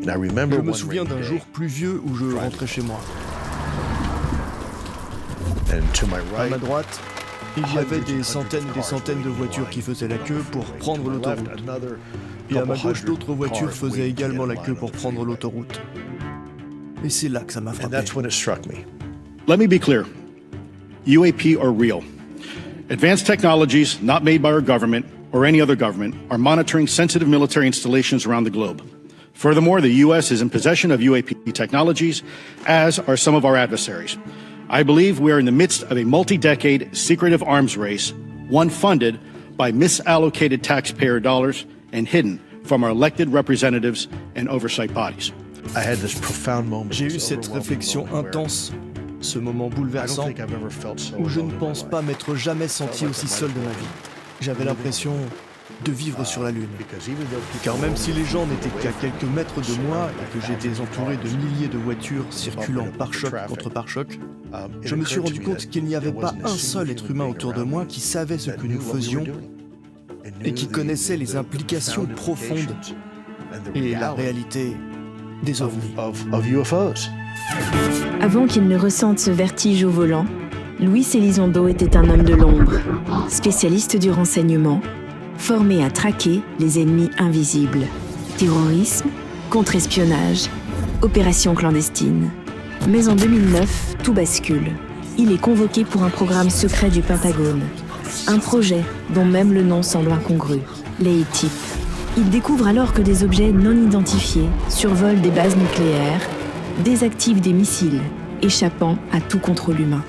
Je me souviens d'un jour pluvieux où je rentrais chez moi. À ma droite, il y avait des centaines et des centaines de voitures qui faisaient la queue pour prendre l'autoroute. Et à ma gauche, d'autres voitures faisaient également la queue pour prendre l'autoroute. Et c'est là que ça m'a frappé. Let me be clear. UAP are real. Advanced technologies not made by our government or any other government are monitoring sensitive military installations around the globe. Furthermore, the U.S. is in possession of UAP technologies, as are some of our adversaries. I believe we are in the midst of a multi-decade secretive arms race, one funded by misallocated taxpayer dollars and hidden from our elected representatives and oversight bodies. J'ai eu cette réflexion intense, ce moment bouleversant, où je ne pense pas m'être jamais senti aussi seul de ma vie. J'avais l'impression de vivre sur la Lune. Car même si les gens n'étaient qu'à quelques mètres de moi et que j'étais entouré de milliers de voitures circulant pare-choc contre pare-choc, je me suis rendu compte qu'il n'y avait pas un seul être humain autour de moi qui savait ce que nous faisions et qui connaissait les implications profondes et la réalité des ovnis. Avant qu'il ne ressente ce vertige au volant, Luis Elizondo était un homme de l'ombre, spécialiste du renseignement, formé à traquer les ennemis invisibles. Terrorisme, contre-espionnage, opérations clandestines. Mais en 2009, tout bascule. Il est convoqué pour un programme secret du Pentagone. Un projet dont même le nom semble incongru, les A-Tip. Il découvre alors que des objets non identifiés survolent des bases nucléaires, désactivent des missiles, échappant à tout contrôle humain.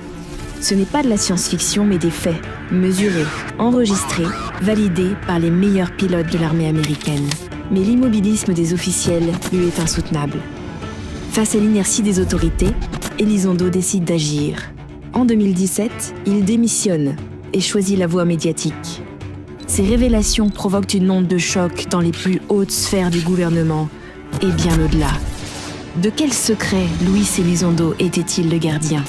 Ce n'est pas de la science-fiction, mais des faits, mesurés, enregistrés, validés par les meilleurs pilotes de l'armée américaine. Mais l'immobilisme des officiels lui est insoutenable. Face à l'inertie des autorités, Elizondo décide d'agir. En 2017, il démissionne et choisit la voie médiatique. Ces révélations provoquent une onde de choc dans les plus hautes sphères du gouvernement et bien au-delà. De quel secret Luis Elizondo était-il le gardien ?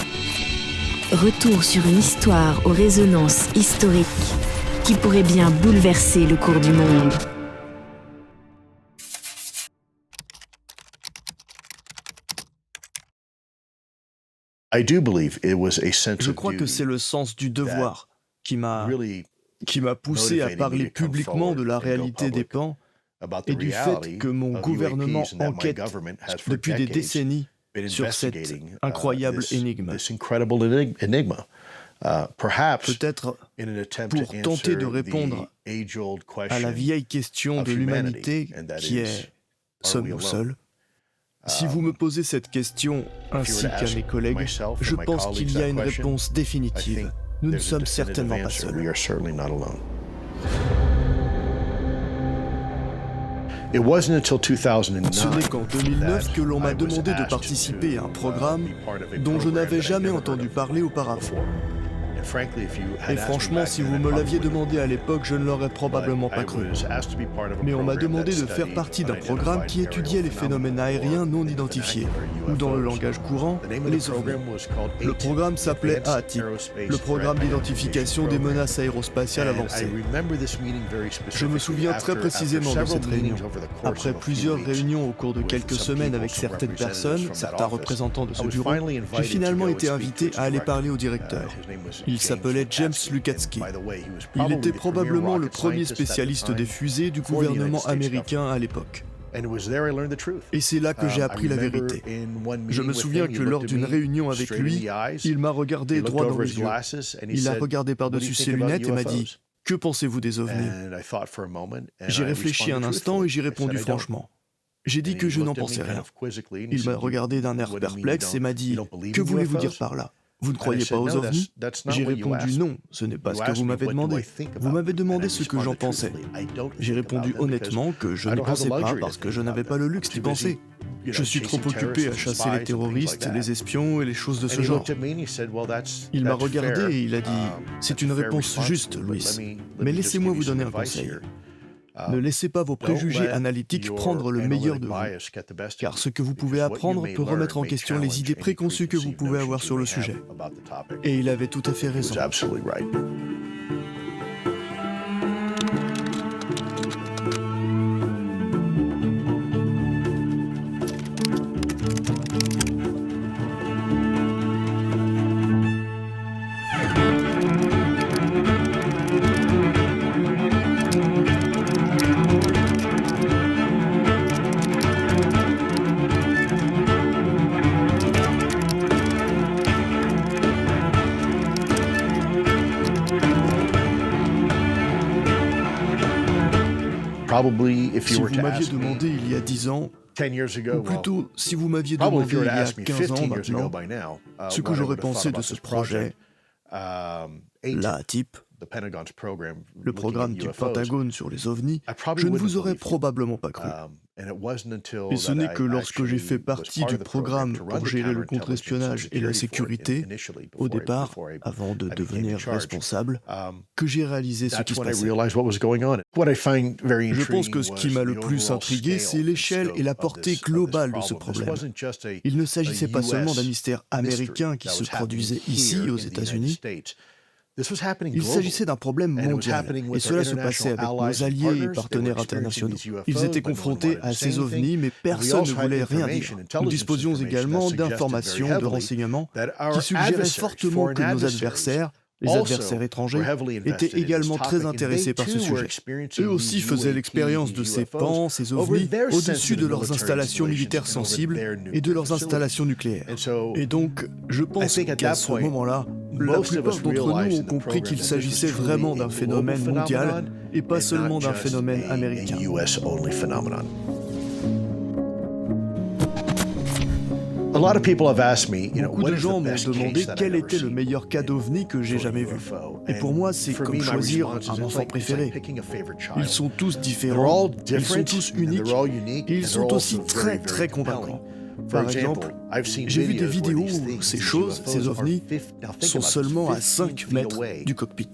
Retour sur une histoire aux résonances historiques qui pourrait bien bouleverser le cours du monde. Je crois que c'est le sens du devoir qui m'a poussé à parler publiquement de la réalité des camps et du fait que mon gouvernement enquête depuis des décennies sur cette incroyable énigme. Peut-être pour tenter de répondre à la vieille question de l'humanité qui est « sommes-nous seuls ?» Si vous me posez cette question, ainsi qu'à mes collègues, je pense qu'il y a une réponse définitive. Nous ne sommes certainement pas seuls. Ce n'est qu'en 2009 que l'on m'a demandé de participer à un programme dont je n'avais jamais entendu parler auparavant. Et franchement, si vous me l'aviez demandé à l'époque, je ne l'aurais probablement pas cru. Mais on m'a demandé de faire partie d'un programme qui étudiait les phénomènes aériens non identifiés, ou dans le langage courant, les ovnis. Le programme s'appelait A-Tip, le programme d'identification des menaces aérospatiales avancées. Je me souviens très précisément de cette réunion. Après plusieurs réunions au cours de quelques semaines avec certaines personnes, certains représentants de ce bureau, j'ai finalement été invité à aller parler au directeur. Il s'appelait James Lukatsky. Il était probablement le premier spécialiste des fusées du gouvernement américain à l'époque. Et c'est là que j'ai appris la vérité. Je me souviens que lors d'une réunion avec lui, il m'a regardé droit dans les yeux. Il a regardé par-dessus ses lunettes et m'a dit « Que pensez-vous des ovnis ?» J'ai réfléchi un instant et j'ai répondu franchement. J'ai dit que je n'en pensais rien. Il m'a regardé d'un air perplexe et m'a dit « Que voulez-vous dire par là ? Vous ne croyez pas aux ovnis ?» J'ai répondu « Non, ce n'est pas ce que vous m'avez demandé. Vous m'avez demandé ce que j'en pensais. » J'ai répondu honnêtement que je n'y pensais pas parce que je n'avais pas le luxe d'y penser. Je suis trop occupé à chasser les terroristes, les espions et les choses de ce genre. Il m'a regardé et il a dit « C'est une réponse juste, Luis. Mais laissez-moi vous donner un conseil. Ne laissez pas vos préjugés analytiques prendre le meilleur de vous, car ce que vous pouvez apprendre peut remettre en question les idées préconçues que vous pouvez avoir sur le sujet. » Et il avait tout à fait raison. Si vous m'aviez demandé il y a 10 ans, ou plutôt si vous m'aviez demandé il y a 15 ans maintenant, ce que j'aurais pensé de ce projet, l'AATIP, le programme du Pentagone sur les ovnis, je ne vous aurais probablement pas cru. Et ce n'est que lorsque j'ai fait partie du programme pour gérer le contre-espionnage et la sécurité, au départ, avant de devenir responsable, que j'ai réalisé ce qui se passait. Je pense que ce qui m'a le plus intrigué, c'est l'échelle et la portée globale de ce problème. Il ne s'agissait pas seulement d'un mystère américain qui se produisait ici, aux États-Unis. Il s'agissait d'un problème mondial, et cela se passait avec nos alliés et partenaires internationaux. Ils étaient confrontés à ces ovnis, mais personne ne voulait rien dire. Nous disposions également d'informations, de renseignements, qui suggéraient fortement que nos adversaires, les adversaires étrangers, étaient également très intéressés par ce sujet. Eux aussi faisaient l'expérience de ces pans, ces ovnis, au-dessus de leurs installations militaires sensibles et de leurs installations nucléaires. Et donc, je pense qu'à ce moment-là, la plupart d'entre nous ont compris qu'il s'agissait vraiment d'un phénomène mondial et pas seulement d'un phénomène américain. Beaucoup de gens m'ont demandé quel était le meilleur cas d'OVNI que j'ai jamais vu. Et pour moi, c'est comme choisir un enfant préféré. Ils sont tous différents, ils sont tous uniques, et ils sont aussi très très convaincants. Par exemple, j'ai vu des vidéos où ces choses, ces ovnis, sont seulement à 5 mètres du cockpit.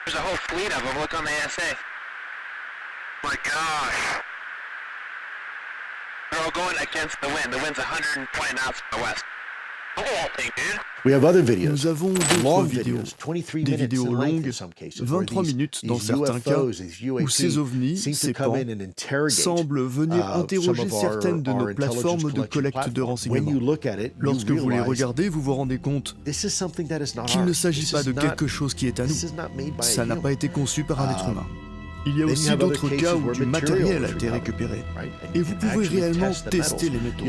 There's a whole fleet of them. Look on the ASA. My gosh. They're all going against the wind. The wind's 120 knots from the west. Look at that thing, dude. Nous avons d'autres vidéos, des vidéos longues, 23 minutes dans certains cas, où ces ovnis, ces pans, semblent venir interroger certaines de nos plateformes de collecte de renseignements. Lorsque vous les regardez, vous vous rendez compte qu'il ne s'agit pas de quelque chose qui est à nous. Ça n'a pas été conçu par un être humain. Il y a aussi d'autres cas où du matériel a été récupéré. Et vous pouvez réellement tester les métaux.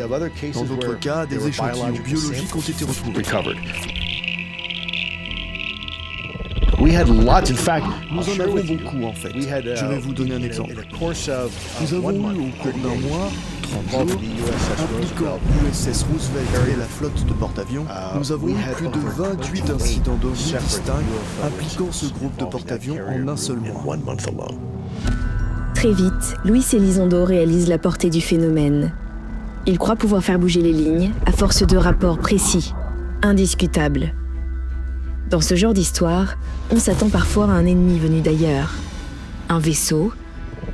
Dans d'autres cas, des échantillons biologiques ont été retrouvés. Nous en avons beaucoup en fait. Je vais vous donner un exemple. Nous avons eu au cours d'un mois, 30 jours, impliquant l'USS Roosevelt et la flotte de porte-avions, nous avons eu plus de 28 incidents d'ovnis distincts impliquant ce groupe de porte-avions en un seul mois. Très vite, Luis Elizondo réalise la portée du phénomène. Il croit pouvoir faire bouger les lignes à force de rapports précis, indiscutables. Dans ce genre d'histoire, on s'attend parfois à un ennemi venu d'ailleurs. Un vaisseau,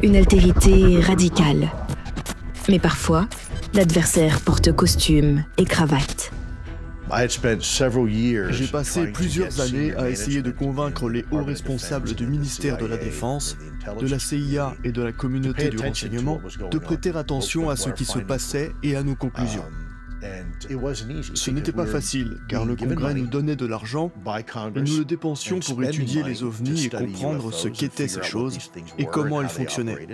une altérité radicale. Mais parfois, l'adversaire porte costume et cravate. J'ai passé plusieurs années à essayer de convaincre les hauts responsables du ministère de la Défense, de la CIA et de la communauté du renseignement de prêter attention à ce qui se passait et à nos conclusions. Ce n'était pas facile, car le Congrès nous donnait de l'argent et nous le dépensions pour étudier les ovnis et comprendre ce qu'étaient ces choses et comment elles fonctionnaient.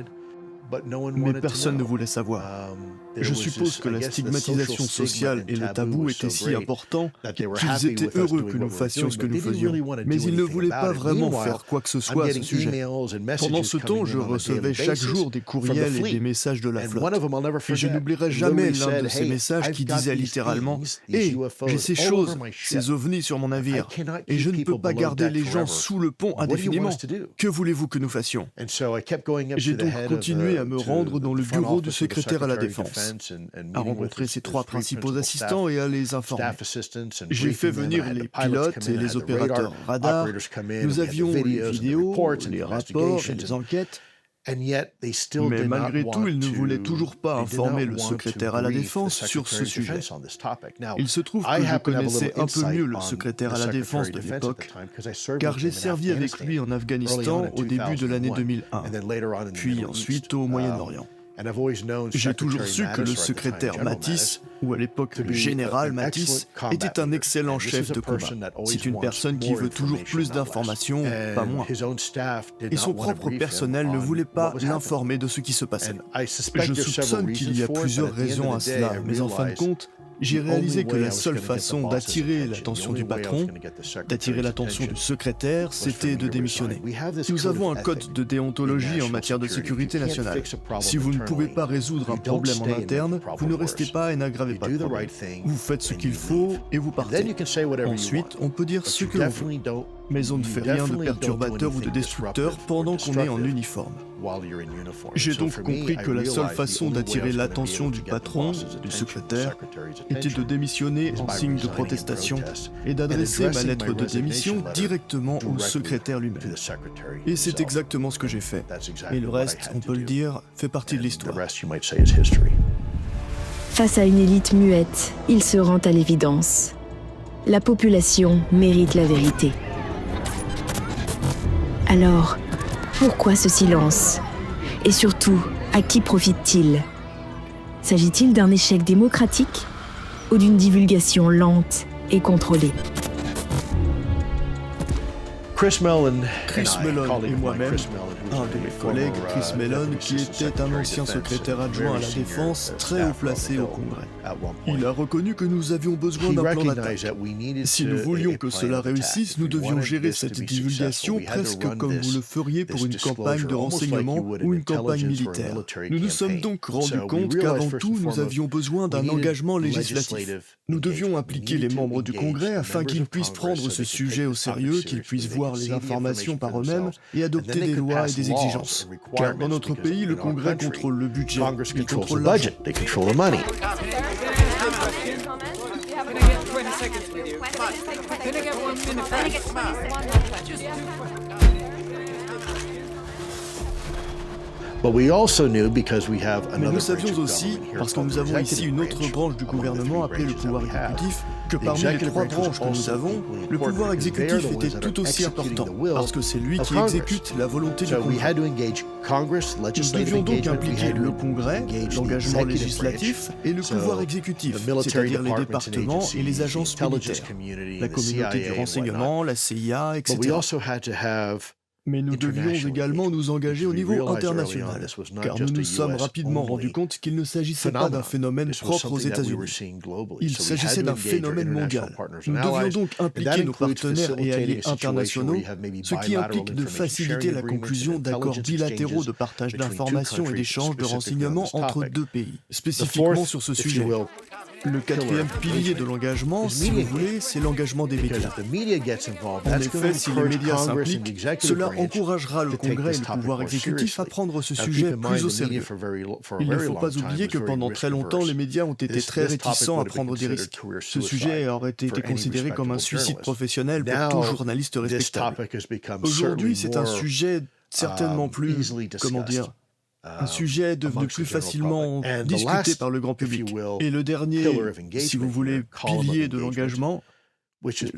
Mais personne ne voulait savoir. Je suppose que la stigmatisation sociale et le tabou étaient si importants qu'ils étaient heureux que nous fassions ce que nous faisions. Mais ils ne voulaient pas vraiment faire quoi que ce soit à ce sujet. Pendant ce temps, je recevais chaque jour des courriels et des messages de la flotte. Et je n'oublierai jamais l'un de ces messages qui disait littéralement « Hé, j'ai ces choses, ces ovnis sur mon navire, et je ne peux pas garder les gens sous le pont indéfiniment. Que voulez-vous que nous fassions ?» J'ai donc continué à me rendre dans le bureau du secrétaire à la Défense, à rencontrer ses 3 principaux assistants et à les informer. J'ai fait venir les pilotes et les opérateurs radars. Nous avions les vidéos, les rapports et les enquêtes. Mais malgré tout, ils ne voulaient toujours pas informer le secrétaire à la Défense sur ce sujet. Il se trouve que je connaissais un peu mieux le secrétaire à la Défense de l'époque, car j'ai servi avec lui en Afghanistan au début de l'année 2001, puis ensuite au Moyen-Orient. J'ai toujours su que le secrétaire Mattis, ou à l'époque le général Mattis, était un excellent chef de combat. C'est une personne qui veut toujours plus d'informations, pas moins. Et son propre personnel ne voulait pas l'informer de ce qui se passait. Je soupçonne qu'il y a plusieurs raisons à cela, mais en fin de compte, j'ai réalisé que la seule façon d'attirer l'attention du patron, d'attirer l'attention du secrétaire, c'était de démissionner. Nous avons un code de déontologie en matière de sécurité nationale. Si vous ne pouvez pas résoudre un problème en interne, vous ne restez pas et n'aggravez pas le problème. Vous faites ce qu'il faut et vous partez. Ensuite, on peut dire ce que l'on veut. Mais on ne fait rien de perturbateur ou de destructeur pendant qu'on est en uniforme. J'ai donc compris que la seule façon d'attirer l'attention du patron, du secrétaire, était de démissionner en signe de protestation et d'adresser ma lettre de démission directement au secrétaire lui-même. Et c'est exactement ce que j'ai fait. Et le reste, on peut le dire, fait partie de l'histoire. Face à une élite muette, il se rend à l'évidence. La population mérite la vérité. Alors, pourquoi ce silence? Et surtout, à qui profite-t-il? S'agit-il d'un échec démocratique ou d'une divulgation lente et contrôlée? Chris Mellon et moi-même, un de mes collègues, Chris Mellon, qui était un ancien secrétaire adjoint à la Défense, très haut placé au Congrès. Il a reconnu que nous avions besoin d'un plan d'attaque. Si nous voulions que cela réussisse, nous devions gérer cette divulgation presque comme vous le feriez pour une campagne de renseignement ou une campagne militaire. Nous nous sommes donc rendus compte qu'avant tout, nous avions besoin d'un engagement législatif. Nous devions impliquer les membres du Congrès afin qu'ils puissent prendre ce sujet au sérieux, qu'ils puissent voir les informations par eux-mêmes et adopter des lois et des exigences. Car dans notre pays, le Congrès contrôle le budget, il contrôle l'argent. Mais nous savions aussi, parce que nous avons ici une autre branche du gouvernement appelée le pouvoir exécutif, que parmi les trois branches que nous avons, le pouvoir exécutif était tout aussi important, parce que c'est lui qui exécute la volonté du Congrès. Nous devions donc impliquer le Congrès, l'engagement législatif et le pouvoir exécutif, c'est-à-dire les départements et les agences militaires, la communauté du renseignement, la CIA, etc. Mais nous devions également nous engager au niveau international, car nous nous sommes rapidement rendus compte qu'il ne s'agissait pas d'un phénomène propre aux États-Unis. Il s'agissait d'un phénomène mondial. Nous devions donc impliquer nos partenaires et alliés internationaux, ce qui implique de faciliter la conclusion d'accords bilatéraux de partage d'informations et d'échange de renseignements entre deux pays. Spécifiquement sur ce sujet, le quatrième pilier de l'engagement, si vous voulez, c'est l'engagement des médias. En effet, si les médias s'impliquent, cela encouragera le Congrès et le pouvoir exécutif à prendre ce sujet plus au sérieux. Il ne faut pas oublier que pendant très longtemps, les médias ont été très réticents à prendre des risques. Ce sujet aurait été considéré comme un suicide professionnel pour tout journaliste respectable. Aujourd'hui, c'est un sujet certainement plus, un sujet devenu plus facilement discuté par le grand public. Et le dernier, si vous voulez, pilier de l'engagement,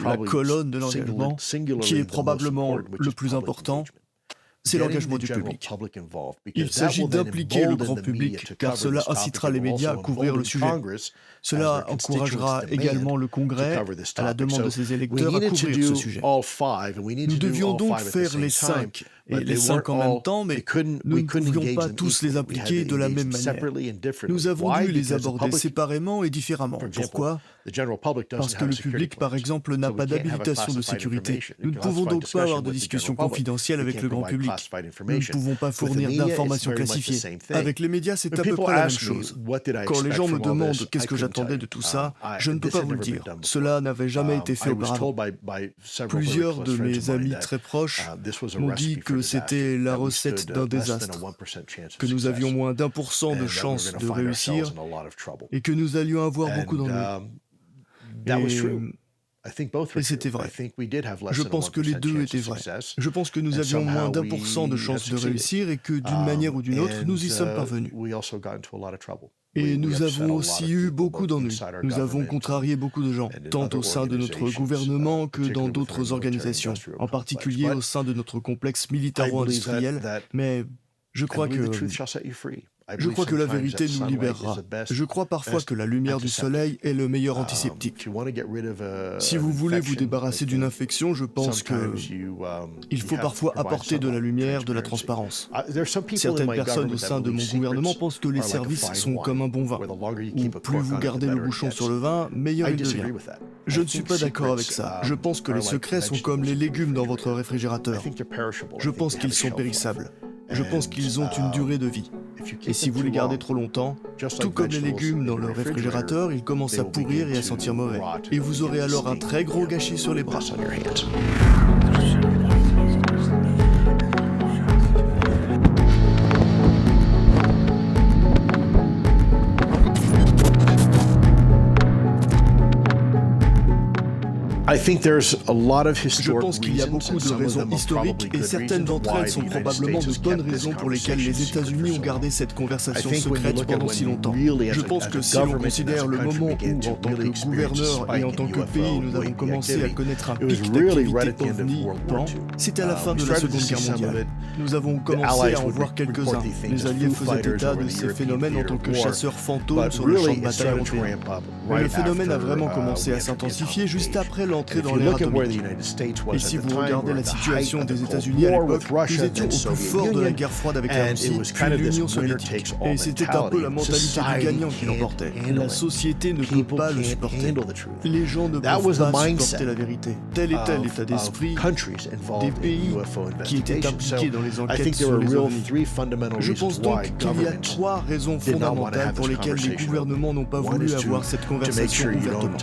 la colonne de l'engagement, qui est probablement le plus important, c'est l'engagement du public. Il s'agit d'impliquer le grand public, car cela incitera les médias à couvrir le sujet. Cela encouragera également le Congrès, à la demande de ses électeurs, à couvrir ce sujet. Nous devions donc faire les 5, et les 5 en même temps, mais nous ne pouvions pas tous les impliquer de la même manière. Nous avons dû les aborder séparément et différemment. Pourquoi ? Parce que le public, par exemple, n'a pas d'habilitation de sécurité. Nous ne pouvons donc pas avoir de discussions confidentielles avec le grand public. Nous ne pouvons pas fournir d'informations classifiées. Avec les médias, c'est à peu près la même chose. Quand les gens me demandent qu'est-ce que j'attendais de tout ça, je ne peux pas vous le dire. Cela n'avait jamais été fait auparavant. Plusieurs de mes amis très proches m'ont dit que c'était la recette d'un désastre, que nous avions moins d'1% de chances de réussir et que nous allions avoir beaucoup d'ennuis. Et c'était vrai. Je pense que les deux étaient vrais. Je pense que nous avions moins d'1% de chances de réussir et que d'une manière ou d'une autre, nous y sommes parvenus. Et nous avons aussi eu beaucoup d'ennuis. Nous avons contrarié beaucoup de gens, tant au sein de notre gouvernement que dans d'autres organisations, en particulier au sein de notre complexe militaro-industriel, mais je crois que Je crois que la vérité nous libérera. Je crois parfois que la lumière du soleil est le meilleur antiseptique. Si vous voulez vous débarrasser d'une infection, je pense qu'il faut parfois apporter de la lumière, de la transparence. Certaines personnes au sein de mon gouvernement pensent que les services sont comme un bon vin, où plus vous gardez le bouchon sur le vin, meilleur il devient. Je ne suis pas d'accord avec ça. Je pense que les secrets sont comme les légumes dans votre réfrigérateur. Je pense qu'ils sont périssables. Je pense qu'ils ont une durée de vie. Et si vous les gardez trop longtemps, tout comme les légumes dans le réfrigérateur, ils commencent à pourrir et à sentir mauvais. Et vous aurez alors un très gros gâchis sur les bras. Je pense qu'il y a beaucoup de raisons historiques et certaines d'entre elles sont probablement de bonnes raisons pour lesquelles les États-Unis ont gardé cette conversation secrète pendant si longtemps. Je pense que si l'on considère le moment où, en tant que gouverneur et en tant que pays, nous avons commencé à connaître un pic d'activité ovni, c'était à la fin de la Seconde Guerre mondiale. Nous avons commencé à en voir quelques-uns. Les Alliés faisaient état de ces phénomènes en tant que chasseurs fantômes sur le champ de bataille européen. Mais le phénomène a vraiment commencé à s'intensifier juste après l'entrée dans l'ère atomique. Et si vous regardez la situation des États-Unis à l'époque, nous étions au plus fort de la guerre froide avec la Russie, puis l'Union soviétique. Et c'était un peu la mentalité du gagnant qui l'emportait. La société ne peut pas le supporter. Les gens ne peuvent pas supporter la vérité. Tel est l'état d'esprit des pays qui étaient impliqués dans les enquêtes sur les ovnis. Je pense donc qu'il y a trois raisons fondamentales pour lesquelles les gouvernements n'ont pas voulu avoir cette conversation ouvertement.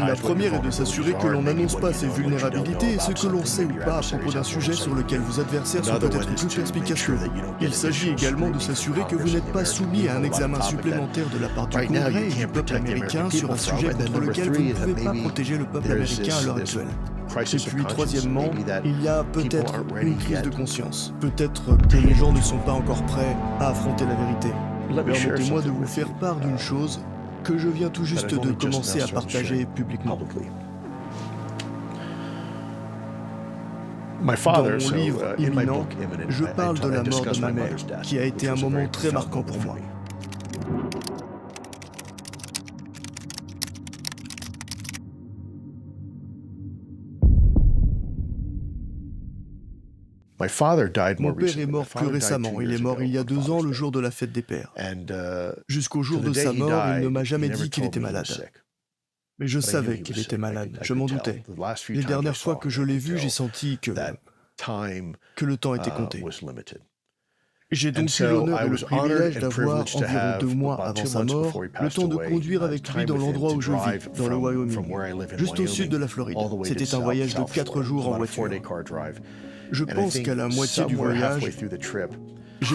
La première est de s'assurer que l'on n'annonce pas ses vulnérabilités et ce que l'on sait ou pas à propos d'un sujet sur lequel vos adversaires sont peut-être plus perspicaces que vous. Il s'agit également de s'assurer que vous n'êtes pas soumis à un examen supplémentaire de la part du Congrès et du peuple américain sur un sujet contre lequel vous ne pouvez pas protéger le peuple américain à l'heure actuelle. Et puis, troisièmement, il y a peut-être une crise de conscience. Peut-être que les gens ne sont pas encore prêts à affronter la vérité. Permettez-moi de vous faire part d'une chose que je viens tout juste de commencer à partager publiquement. Dans mon livre Imminent, je parle de la mort de ma mère, qui a été un moment très marquant pour moi. Mon père est mort plus récemment. Il est mort il y a 2 ans, le jour de la fête des pères. Jusqu'au jour de sa mort, il ne m'a jamais dit qu'il était malade. Mais je savais qu'il était malade, je m'en doutais. Les dernières fois que je l'ai vu, j'ai senti que le temps était compté. J'ai donc eu l'honneur et le privilège d'avoir, environ 2 mois avant sa mort, le temps de conduire avec lui dans l'endroit où je vis, dans le Wyoming, juste au sud de la Floride. C'était un voyage de 4 jours en voiture. Je pense qu'à la moitié du voyage, j'ai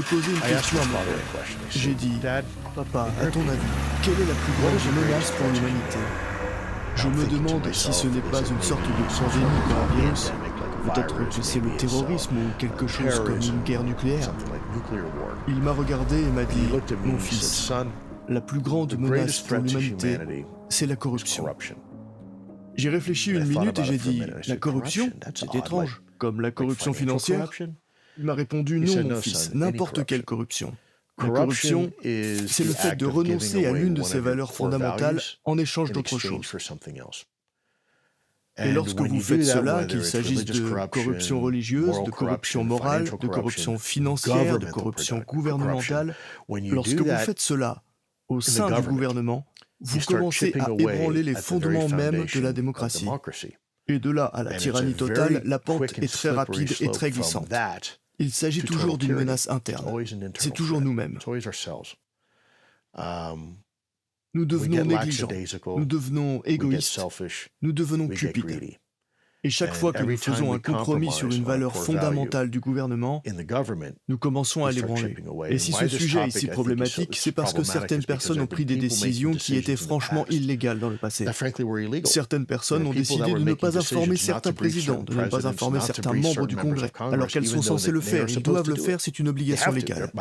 posé une question à mon père. J'ai dit, « Papa, à ton avis, quelle est la plus grande menace pour l'humanité ?» Je me demande si ce n'est pas une sorte de pandémie comme un virus. Peut-être que c'est le terrorisme ou quelque chose comme une guerre nucléaire. Il m'a regardé et m'a dit, « Mon fils, la plus grande menace pour l'humanité, c'est la corruption. » J'ai réfléchi une minute et j'ai dit, « La corruption, c'est étrange. Comme la corruption financière ?» Il m'a répondu, « Non, mon fils, n'importe quelle corruption. La corruption, c'est le fait de renoncer à l'une de ses valeurs fondamentales en échange d'autre chose. Et lorsque vous faites cela, qu'il s'agisse de corruption religieuse, de corruption morale, de corruption financière, de corruption gouvernementale, lorsque vous faites cela au sein du gouvernement, vous commencez à ébranler les fondements mêmes de la démocratie. Et de là à la tyrannie totale, la pente est très rapide et très glissante. Il s'agit toujours d'une menace interne. C'est toujours nous-mêmes. Nous devenons négligents, nous devenons égoïstes, nous devenons cupides. Et chaque fois que nous faisons un compromis sur une valeur fondamentale du gouvernement, nous commençons à l'ébranler. Et si ce sujet est si problématique, c'est parce que certaines personnes ont pris des décisions qui étaient franchement illégales dans le passé. Certaines personnes ont décidé de ne pas informer certains présidents, de ne pas informer certains membres du Congrès, alors qu'elles sont censées le faire. Ils doivent le faire, c'est une obligation légale.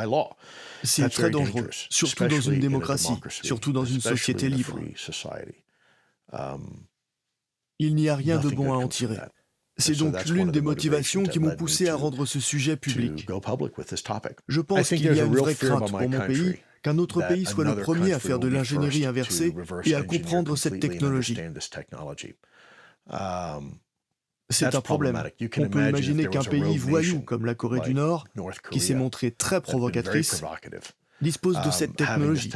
C'est très dangereux, surtout dans une démocratie, surtout dans une société libre. Il n'y a rien de bon à en tirer. C'est donc l'une des motivations qui m'ont poussé à rendre ce sujet public. Je pense qu'il y a une vraie crainte pour mon pays qu'un autre pays soit le premier à faire de l'ingénierie inversée et à comprendre cette technologie. C'est un problème. On peut imaginer qu'un pays voyou comme la Corée du Nord, qui s'est montrée très provocatrice, dispose de cette technologie,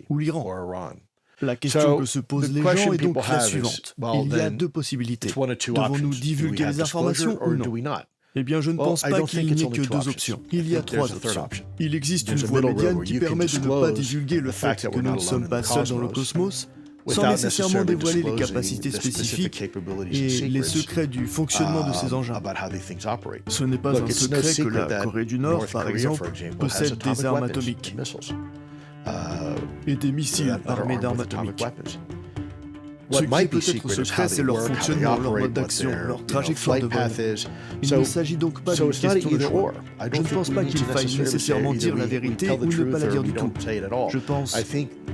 ou l'Iran. La question que se posent les gens est donc la suivante. Il y a deux possibilités. Devons-nous divulguer les informations ou non? Eh bien, je ne pense pas qu'il n'y ait que deux options. Il y a trois options. Il existe une voie médiane qui permet de ne pas divulguer le fait que nous ne sommes pas seuls dans le cosmos, sans nécessairement dévoiler les capacités spécifiques et les secrets du fonctionnement de ces engins. Ce n'est pas un secret que la Corée du Nord, par exemple, possède des armes atomiques et des missiles armés d'armes atomiques. Ce qui peut être secret, c'est leur fonctionnement, leur mode d'action, leur trajectoire de vol. Il ne s'agit donc pas d'une question de choix. Je ne pense pas qu'il faille nécessairement dire la vérité ou ne pas la dire du tout. Je pense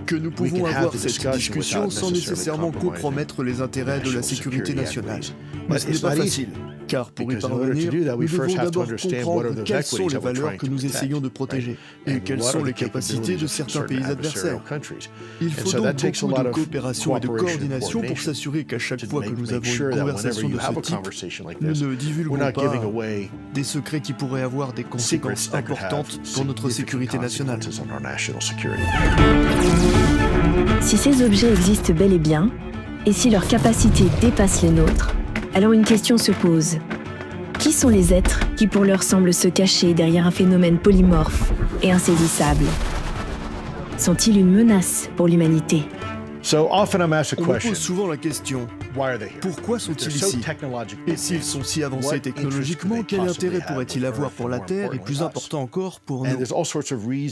que nous pouvons avoir cette discussion sans nécessairement compromettre les intérêts de la sécurité nationale. Mais ce n'est pas facile, car pour y parvenir, nous devons d'abord comprendre quelles sont les valeurs que nous essayons de protéger et quelles sont les capacités de certains pays adversaires. Il faut donc beaucoup de coopération et de coordination pour s'assurer qu'à chaque fois que nous avons une conversation de ce type, nous ne divulguons pas des secrets qui pourraient avoir des conséquences importantes pour notre sécurité nationale. Si ces objets existent bel et bien, et si leurs capacités dépassent les nôtres, alors une question se pose. Qui sont les êtres qui pour l'heure semblent se cacher derrière un phénomène polymorphe et insaisissable? Sont-ils une menace pour l'humanité? On me pose souvent la question, pourquoi sont-ils ici? Et s'ils sont si avancés technologiquement, quel intérêt pourraient-ils avoir pour la Terre et plus important encore pour nous? Et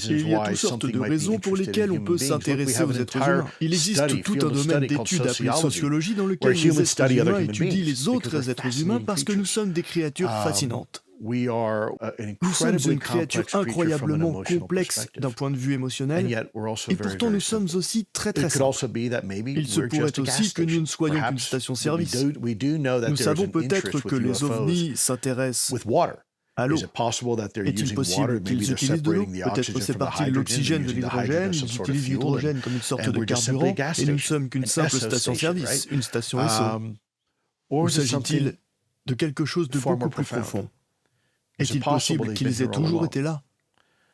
il y a toutes sortes de raisons pour lesquelles on peut s'intéresser aux êtres humains. Il existe tout un domaine d'études appelé sociologie dans lequel les êtres humains étudient les autres êtres humains parce que nous sommes des créatures fascinantes. Nous sommes une créature incroyablement complexe d'un point de vue émotionnel, et pourtant nous sommes aussi très très simples. Il se pourrait aussi que nous ne soyons qu'une station-service. Nous savons peut-être que les ovnis s'intéressent à l'eau. Est-il possible qu'ils utilisent de l'eau? Peut-être fait partie de l'oxygène, de l'hydrogène, ils utilisent l'hydrogène comme une sorte de carburant, et nous ne sommes qu'une simple station-service, une station SO. Ou s'agit-il de quelque chose de beaucoup plus profond? Est-il possible qu'ils aient toujours été là?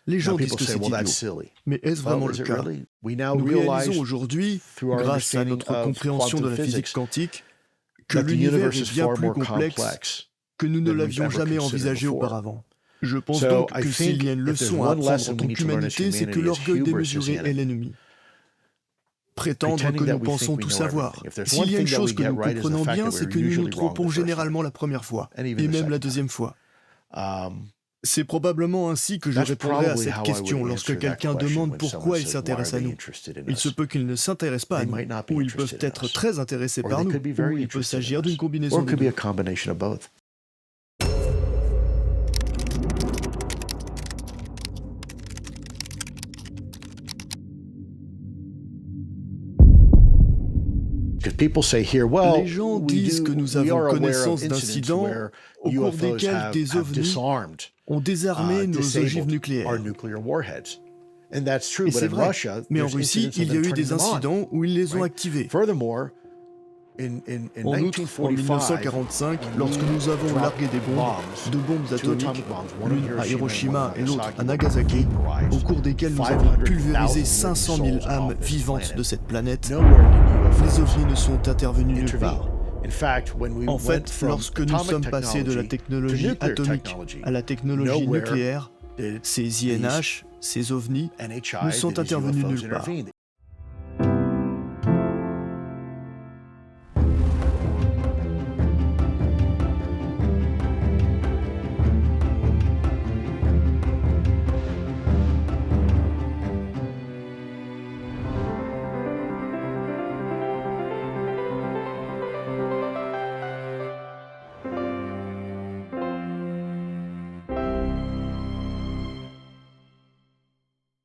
Les gens disent que c'est idiot. Mais est-ce vraiment le cas? Nous réalisons aujourd'hui, grâce à notre compréhension de la physique quantique, que l'univers est bien plus complexe que nous ne l'avions jamais envisagé auparavant. Je pense donc que s'il y a une leçon à apprendre en tant qu'humanité, c'est que l'orgueil démesuré est l'ennemi. Prétendre que nous pensons tout savoir. S'il y a une chose que nous comprenons bien, c'est que nous nous trompons généralement la première fois, et même la deuxième fois. C'est probablement ainsi que je répondrai à cette question lorsque quelqu'un demande pourquoi il s'intéresse à nous. Il se peut qu'il ne s'intéresse pas à nous, ou ils peuvent être très intéressés par nous, ou il peut s'agir d'une combinaison de deux. Les gens disent que nous avons connaissance d'incidents au cours desquels des ovnis ont désarmé nos ogives nucléaires. Et c'est vrai, mais en Russie, il y a eu des incidents où ils les ont activés. En outre, en 1945, lorsque nous avons largué deux bombes atomiques, l'une à Hiroshima et l'autre à Nagasaki, au cours desquelles nous avons pulvérisé 500 000 âmes vivantes de cette planète, les ovnis ne sont intervenus nulle part. En fait, lorsque nous sommes passés de la technologie atomique à la technologie nucléaire, ces INH, ces ovnis, ne sont intervenus nulle part.